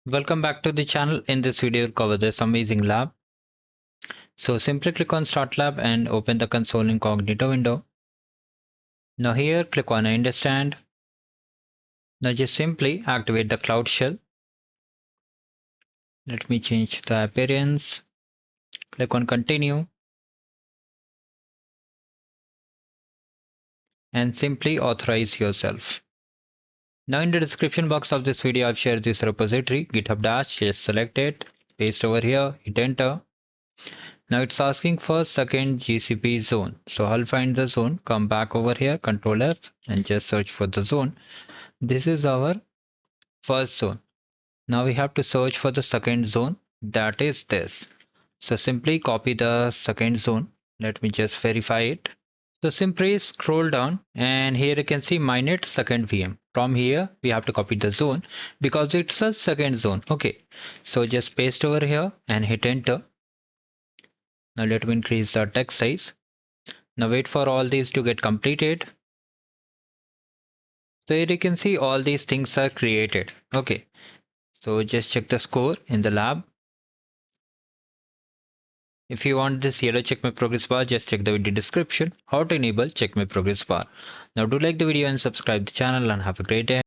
Welcome back to the channel. In this video, we'll cover this amazing lab. So simply click on Start Lab and open the console incognito window. Now here, click on Understand. Now just simply activate the Cloud Shell. Let me change the appearance. Click on Continue. And simply authorize yourself. Now in the description box of this video, I've shared this repository, GitHub Dash. Just select it, paste over here, hit enter. Now it's asking for second GCP zone. So I'll find the zone, come back over here, Control F, and just search for the zone. This is our first zone. Now we have to search for the second zone, that is this. So simply copy the second zone. Let me just verify it. So simply scroll down and here you can see mainnet second VM. From here we have to copy the zone because it's a second zone. Okay, so just paste over here and hit enter. Now let me increase the text size. Now wait for all these to get completed. So here you can see all these things are created. Okay, so just check the score in the lab. If you want this yellow check my progress bar, just check the video description how to enable check my progress bar. Now do like the video and subscribe the channel and have a great day.